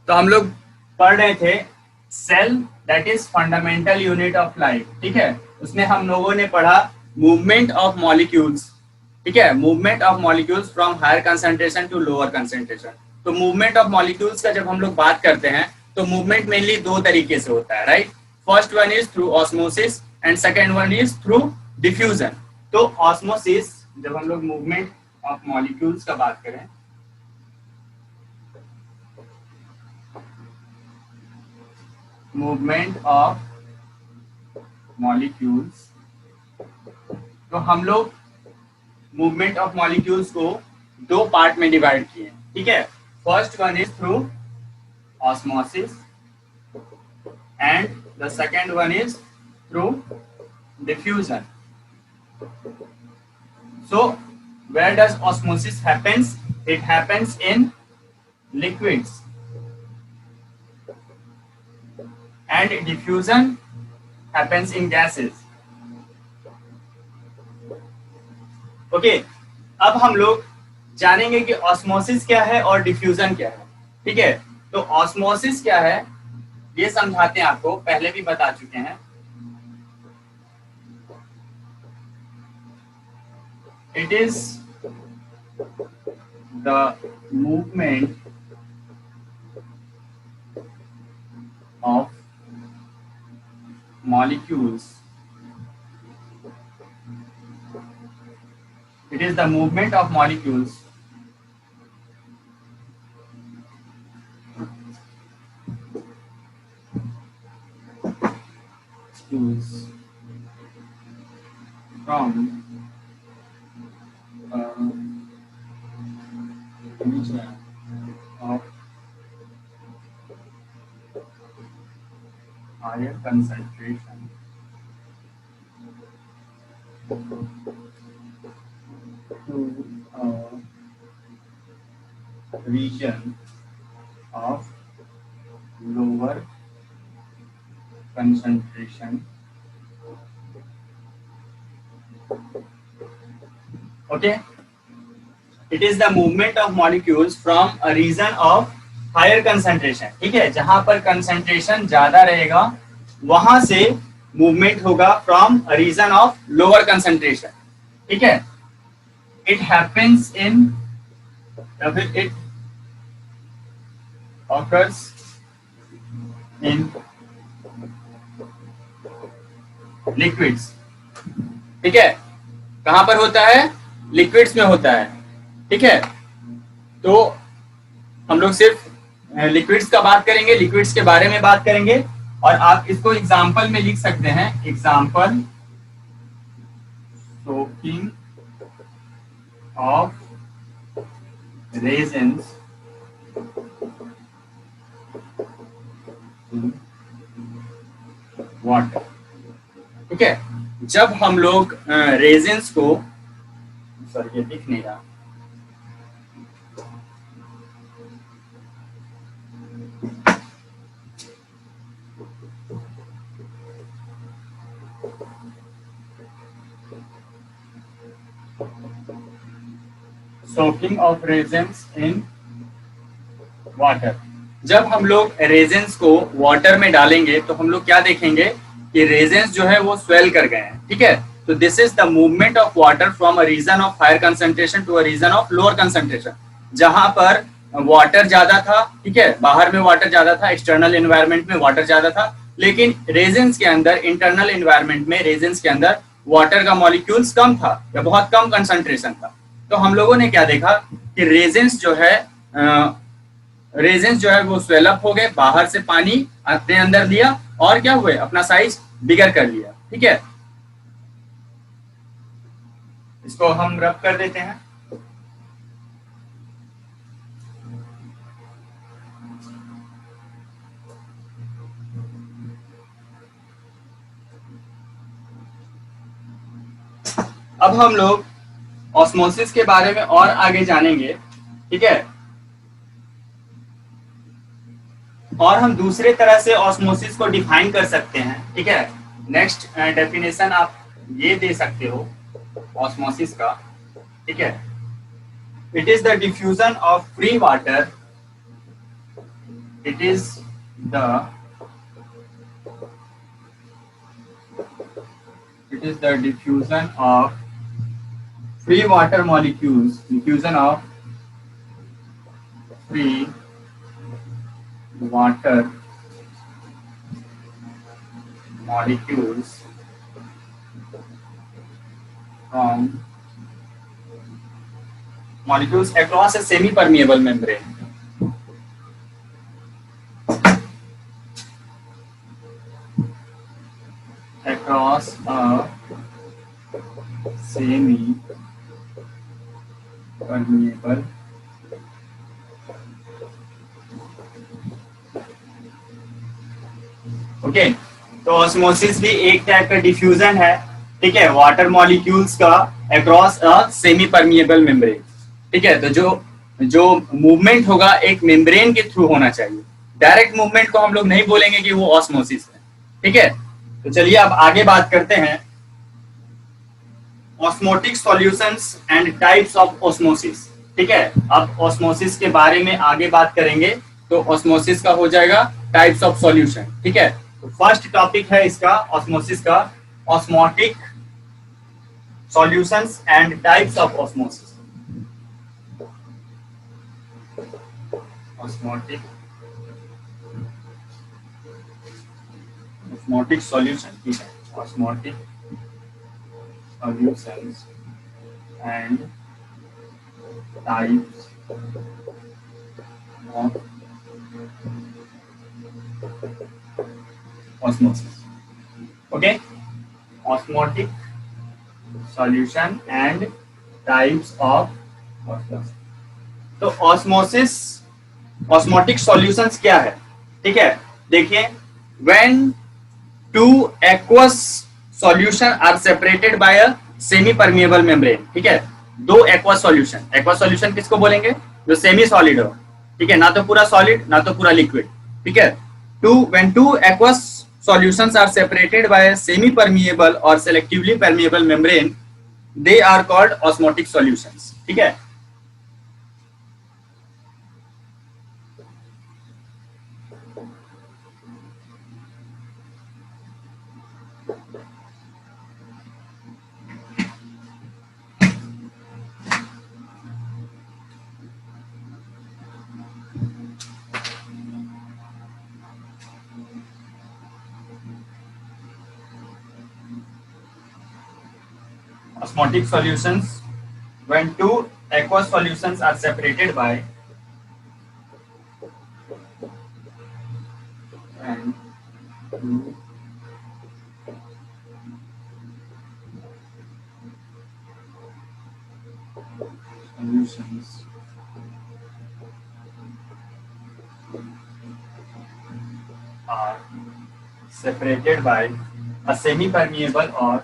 तो हम लोग पढ़ रहे थे cell that is fundamental unit of life, ठीक है। उसमें हम लोगों ने पढ़ा मूवमेंट ऑफ मॉलिक्यूल्स, ठीक है, movement of molecules from higher concentration to lower concentration. तो मूवमेंट ऑफ मॉलिक्यूल्स का जब हम लोग बात करते हैं तो मूवमेंट मेनली दो तरीके से होता है, right. First one is through osmosis and second one is through diffusion. तो ऑस्मोसिस, जब हम लोग मूवमेंट ऑफ मॉलिक्यूल्स का बात करें, मूवमेंट ऑफ मॉलिक्यूल्स, तो हम लोग मूवमेंट ऑफ मॉलिक्यूल्स को दो पार्ट में डिवाइड किए, ठीक है। First one is through osmosis and the second one is through diffusion. So where does osmosis happens? It happens in liquids, and diffusion happens in gases. Okay, अब हम लोग जानेंगे कि ऑस्मोसिस क्या है और डिफ्यूजन क्या है, ठीक है। तो ऑस्मोसिस क्या है ये समझाते हैं, आपको पहले भी बता चुके हैं। It is the movement of molecules. It is the movement of molecules from region of higher concentration to a region of lower concentration. Okay, it is the movement of molecules from a region of higher concentration, ठीक है। जहां पर concentration ज्यादा रहेगा वहां से movement होगा from a region of lower concentration, ठीक है। इट हैपेंस इन, या फिर इट ऑकर्स इन लिक्विड्स, ठीक है। कहां पर होता है? लिक्विड्स में होता है, ठीक है। तो हम लोग सिर्फ लिक्विड्स का बात करेंगे, लिक्विड्स के बारे में बात करेंगे, और आप इसको एग्जाम्पल में लिख सकते हैं। Example, soaking of resins water, ठीक है। जब हम लोग रेजिन्स को, सॉरी ये दिख नहीं रहा, soaking of resins in water. जब हम लोग रेजिन्स को वाटर में डालेंगे तो हम लोग क्या देखेंगे कि रेजिन्स जो है वो स्वेल कर गए हैं, ठीक है। तो this is the movement of water from a region of higher concentration to a region of lower concentration. जहां पर वाटर ज्यादा था, ठीक है, बाहर में वाटर ज्यादा था, एक्सटर्नल एनवायरनमेंट में वाटर ज्यादा था, लेकिन रेजिन्स के अंदर, इंटरनल एनवायरनमेंट में रेजिन्स के अंदर वाटर का मॉलिक्यूल्स कम था या बहुत कम कंसंट्रेशन था। तो हम लोगों ने क्या देखा कि रेजिन्स जो है वो स्वेलअप हो गए, बाहर से पानी अपने अंदर लिया और क्या हुए, अपना साइज बिगर कर लिया, ठीक है। इसको हम रब कर देते हैं। अब हम लोग ऑस्मोसिस के बारे में और आगे जानेंगे, ठीक है। और हम दूसरे तरह से ऑस्मोसिस को डिफाइन कर सकते हैं, ठीक है। नेक्स्ट डेफिनेशन आप ये दे सकते हो ऑस्मोसिस का, ठीक है। It is the diffusion of free water It is the diffusion of free water molecules, diffusion of free water molecules from molecules across a semi-permeable membrane. Across a semi-permeable okay तो osmosis भी एक type का diffusion है, ठीक है, water molecules का across a semi permeable membrane. ठीक है, तो जो मूवमेंट होगा एक मेम्ब्रेन के थ्रू होना चाहिए, डायरेक्ट मूवमेंट को हम लोग नहीं बोलेंगे कि वो ऑस्मोसिस है। ठीक है, तो चलिए अब आगे बात करते हैं osmotic solutions and types of osmosis. ठीक है, अब ऑस्मोसिस के बारे में आगे बात करेंगे, तो ऑस्मोसिस का हो जाएगा टाइप्स ऑफ सॉल्यूशन। ठीक है, तो फर्स्ट टॉपिक है इसका ऑस्मोसिस का, osmotic solutions and types of osmosis. Osmotic solution, ठीक है, osmotic solutions and types of osmosis. Okay, osmotic solution and types of osmosis. तो ऑस्मोटिक सॉल्यूशंस क्या है? ठीक है, देखिए, when two aqueous solution are separated by a semi permeable membrane। ठीक है, दो एक्वा सॉल्यूशन किसको बोलेंगे? जो सेमी सॉलिड हो, ठीक है, ना तो पूरा सॉलिड ना तो पूरा लिक्विड। ठीक है, when two aqueous solutions are separated by a semi permeable or selectively permeable membrane, they are called osmotic solutions। ठीक है, osmotic solutions when two aqueous solutions are separated by solutions are separated by a semi permeable or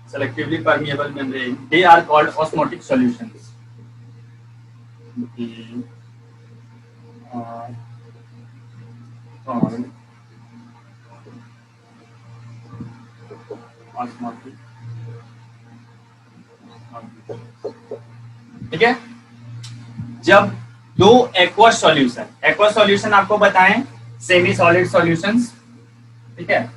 selectively permeable membrane, they are called osmotic solutions। They are called osmotic। ठीक है, जब दो aqueous solution आपको बताएं semi solid solutions. ठीक है,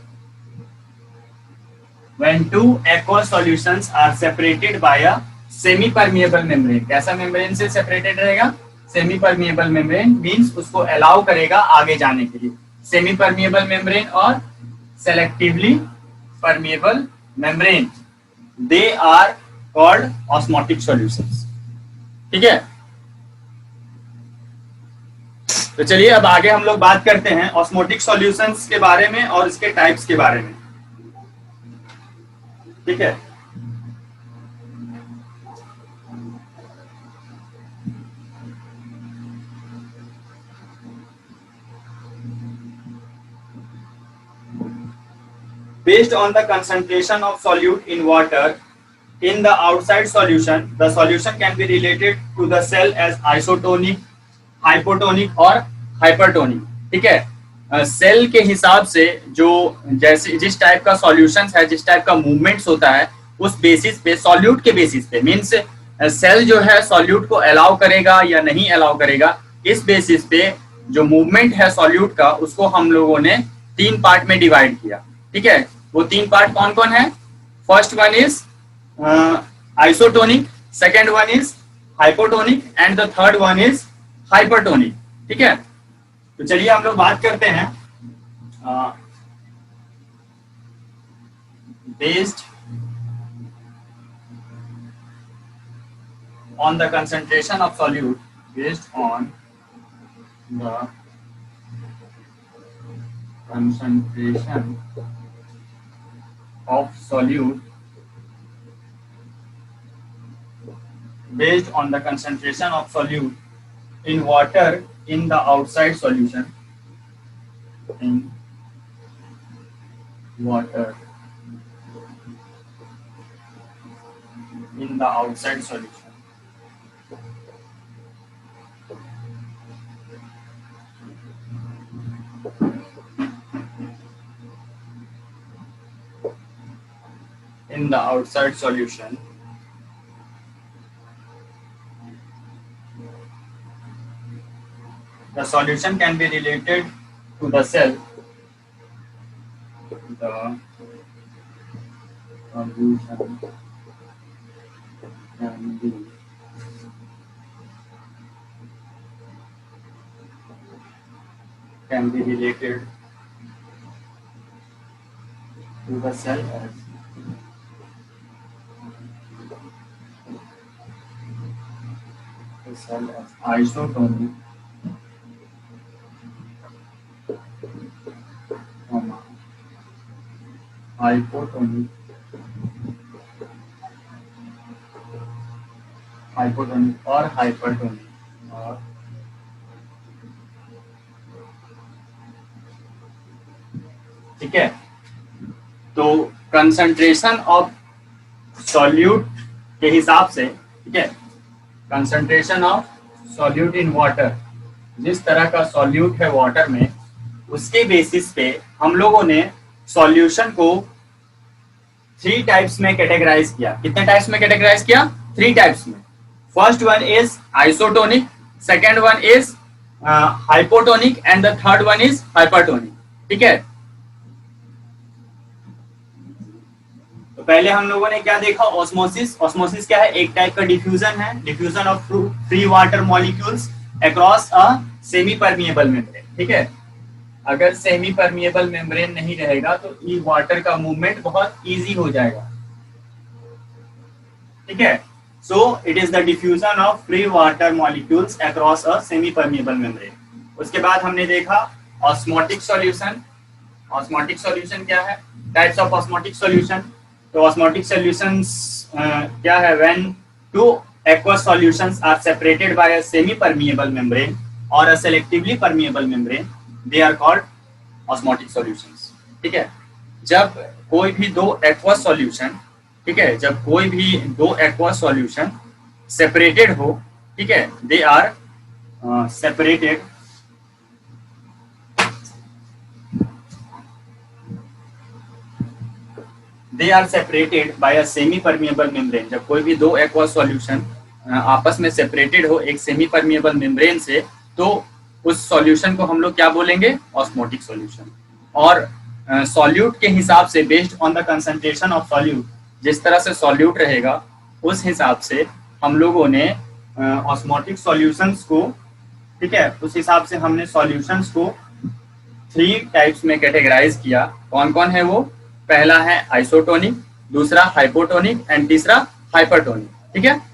when two aqueous solutions are separated by a semi permeable membrane, कैसा membrane से सेपरेटेड रहेगा? सेमी परमिएबल मेम्ब्रेन, मींस उसको अलाउ करेगा आगे जाने के लिए। सेमी परमिएबल मेम्ब्रेन और selectively permeable membrane, they are called osmotic solutions. ठीक है, तो चलिए अब आगे हम लोग बात करते हैं ऑस्मोटिक सॉल्यूशंस के बारे में और इसके टाइप्स के बारे में। ठीक है, based on the concentration of solute in water, in the outside solution, the solution can be related to the cell as isotonic, hypotonic और hypertonic. ठीक है, सेल के हिसाब से जो जैसे जिस टाइप का सॉल्यूशन है, जिस टाइप का मूवमेंट्स होता है, उस बेसिस पे, सॉल्यूट के बेसिस पे, मीन्स सेल जो है सॉल्यूट को अलाउ करेगा या नहीं अलाउ करेगा, इस बेसिस पे जो मूवमेंट है सॉल्यूट का, उसको हम लोगों ने 3 पार्ट में डिवाइड किया. ठीक है, वो 3 पार्ट कौन कौन है? First one is isotonic, second one is hypotonic and the third one is hypertonic. ठीक है, तो चलिए हम लोग बात करते हैं based on the concentration of solute, based on the concentration of solute, based on the concentration of solute in water in the outside solution, in water in the outside solution. In the outside solution, the solution can be related to the cell. The solution can be related to the cell as isotonic, hypotonic, और hypertonic. ठीक है, तो concentration of solute के हिसाब से, ठीक है, concentration of solute in water, जिस तरह का सॉल्यूट है वाटर में, उसके बेसिस पे हम लोगों ने सॉल्यूशन को 3 टाइप्स में कैटेगराइज किया. कितने टाइप्स में कैटेगराइज किया? 3 टाइप्स में. First one is isotonic, second one is hypotonic and the third one is hypertonic. ठीक है, तो पहले हम लोगों ने क्या देखा? ऑस्मोसिस. ऑस्मोसिस क्या है? एक टाइप का डिफ्यूजन है, diffusion of free water molecules across a semi permeable membrane. ठीक है, अगर सेमी परमिएबल मेम्ब्रेन नहीं रहेगा तो ई वाटर का मूवमेंट बहुत इजी हो जाएगा. ठीक है, so it is the diffusion of free water molecules across a semi permeable membrane. उसके बाद हमने देखा ऑस्मोटिक सॉल्यूशन. ऑस्मोटिक सॉल्यूशन क्या है? Types of osmotic solution. तो ऑस्मोटिक सॉल्यूशंस क्या है? When 2 aqueous solutions are separated by a semi permeable membrane or a selectively permeable membrane, they are called osmotic solutions. ठीक है, जब कोई भी 2 aqueous solution, ठीक है, जब कोई भी 2 aqueous solution separated हो, ठीक है, they are separated by a semi permeable membrane. जब कोई भी 2 aqueous solution आपस में सेपरेटेड हो एक सेमी परमिएबल मेम्ब्रेन से, तो उस सॉल्यूशन को हम लोग क्या बोलेंगे? Osmotic solution. और सॉल्यूट के हिसाब से, based on the concentration of solute, जिस तरह से सॉल्यूट रहेगा उस हिसाब से हम लोगों ने ऑस्मोटिक सॉल्यूशंस को, ठीक है, उस हिसाब से हमने सॉल्यूशंस को 3 टाइप्स में कैटेगराइज किया. कौन कौन है वो? पहला है आइसोटोनिक, दूसरा हाइपोटोनिक एंड तीसरा हाइपरटोनिक. ठीक है,